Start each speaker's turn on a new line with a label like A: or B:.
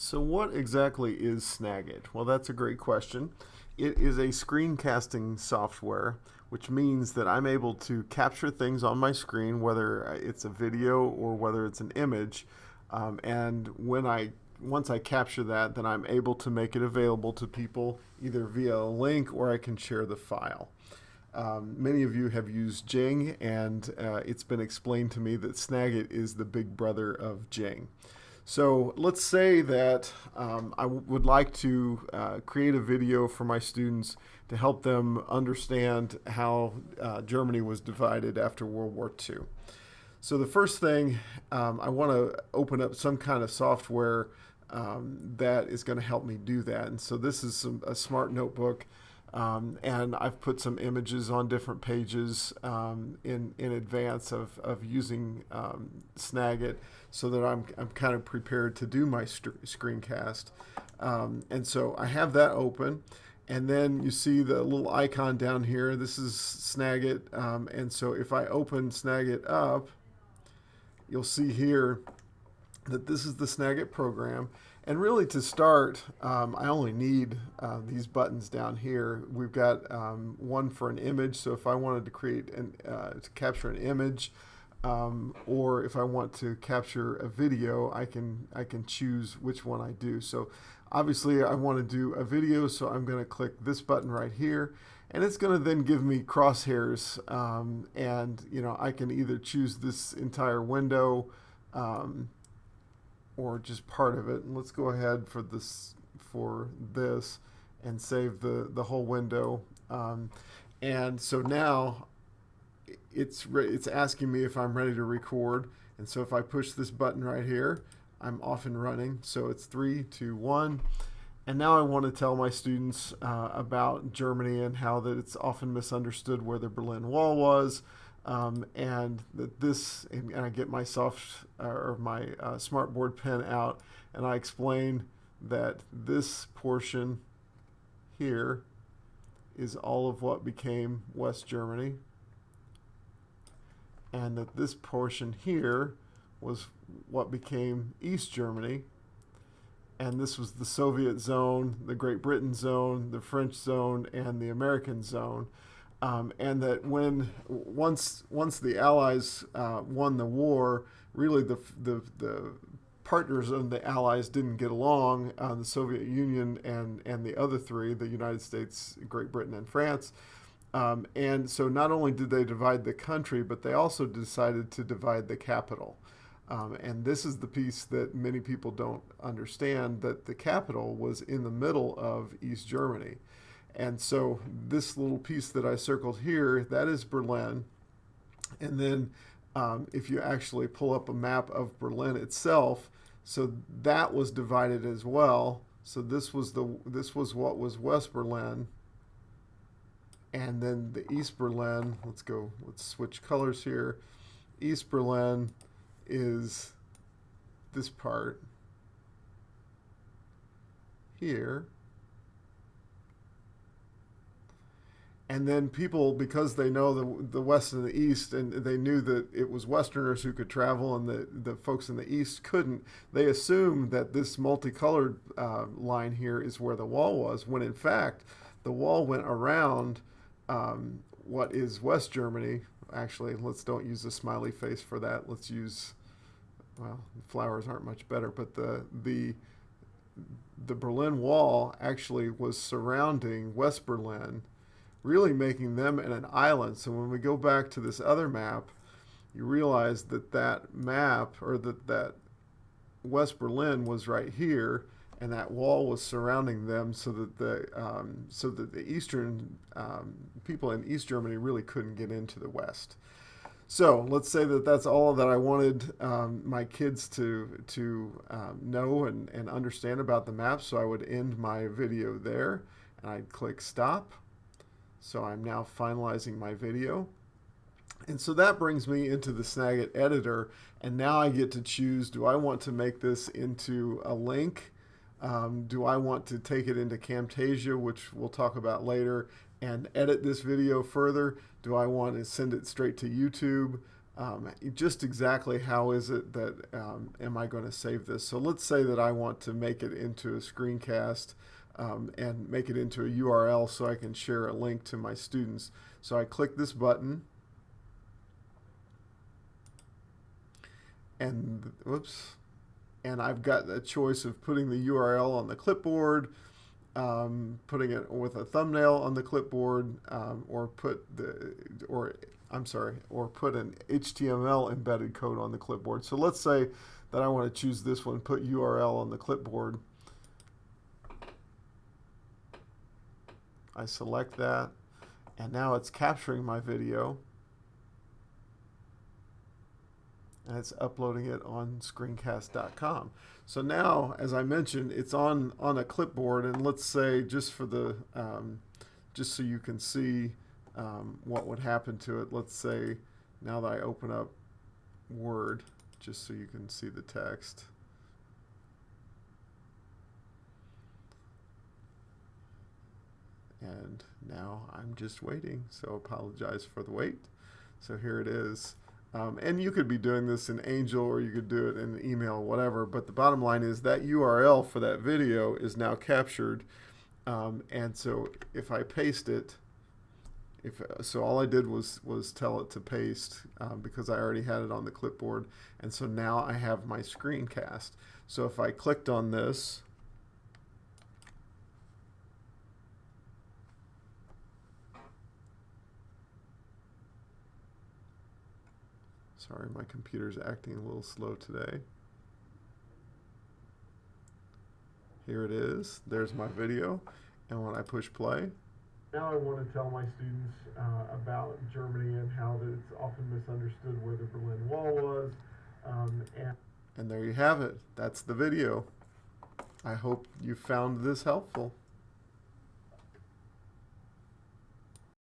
A: So what exactly is Snagit? Well, that's a great question. It is a screencasting software, which means that I'm able to capture things on my screen, whether it's a video or whether it's an image. And once I capture that, then I'm able to make it available to people either via a link or I can share the file. Many of you have used Jing, and it's been explained to me that Snagit is the big brother of Jing. So let's say that I would like to create a video for my students to help them understand how Germany was divided after World War II. So the first thing, I want to open up some kind of software that is going to help me do that. And so this is a smart notebook. And I've put some images on different pages in advance of using Snagit, so that I'm kind of prepared to do my screencast. And so I have that open. And then you see the little icon down here. This is Snagit. And so if I open Snagit up, you'll see here that this is the Snagit program. And really to start, I only need these buttons down here. We've got one for an image, so if I wanted to to capture an image, or if I want to capture a video, I can choose which one I do. So obviously I want to do a video, so I'm going to click this button right here, and it's going to then give me crosshairs, and I can either choose this entire window or just part of it. And let's go ahead for this and save the whole window. And so now it's asking me if I'm ready to record. And so if I push this button right here, I'm off and running. So it's 3, 2, 1. And now I want to tell my students about Germany and how that it's often misunderstood where the Berlin Wall was. And that and I get my my smartboard pen out, and I explain that this portion here is all of what became West Germany, and that this portion here was what became East Germany, and this was the Soviet zone, the Great Britain zone, the French zone, and the American zone. And that once the Allies won the war, really the partners of the Allies didn't get along, the Soviet Union and the other three, the United States, Great Britain, and France. And so not only did they divide the country, but they also decided to divide the capital. And this is the piece that many people don't understand, that the capital was in the middle of East Germany. And so this little piece that I circled here, that is Berlin. And then if you actually pull up a map of Berlin itself, so that was divided as well. So this was what was West Berlin. And then the East Berlin, let's switch colors here. East Berlin is this part here. And then people, because they know the West and the East, and they knew that it was Westerners who could travel and the folks in the East couldn't, they assumed that this multicolored line here is where the wall was, when in fact the wall went around what is West Germany. Actually, don't use the smiley face for that. Let's use, well, flowers aren't much better, but the Berlin Wall actually was surrounding West Berlin, really making them an island. So when we go back to this other map, you realize that map, or that West Berlin was right here, and that wall was surrounding them, so that the eastern people in East Germany really couldn't get into the West. So let's say that that's all that I wanted my kids to know and understand about the map. So I would end my video there, and I'd click stop. So I'm now finalizing my video. And so that brings me into the Snagit editor, and now I get to choose, do I want to make this into a link? Do I want to take it into Camtasia, which we'll talk about later, and edit this video further? Do I want to send it straight to YouTube? just exactly how is it that am I going to save this? So let's say that I want to make it into a screencast and make it into a URL so I can share a link to my students. So I click this button and whoops, and I've got a choice of putting the URL on the clipboard, putting it with a thumbnail on the clipboard, or put an HTML embedded code on the clipboard. So let's say that I want to choose this one, put URL on the clipboard. I select that, and now it's capturing my video, and it's uploading it on screencast.com. So now, as I mentioned, it's on a clipboard, and let's say just for the just so you can see what would happen to it. Let's say now that I open up Word, just so you can see the text. And now I'm just waiting, so apologize for the wait. So here it is. And you could be doing this in Angel, or you could do it in email, whatever. But the bottom line is that URL for that video is now captured. And so if I paste it, so all I did was tell it to paste because I already had it on the clipboard. And so now I have my screencast. So if I clicked on this, sorry, my computer's acting a little slow today. Here it is. There's my video. And when I push play, now I want to tell my students about Germany and how that it's often misunderstood where the Berlin Wall was. And there you have it. That's the video. I hope you found this helpful.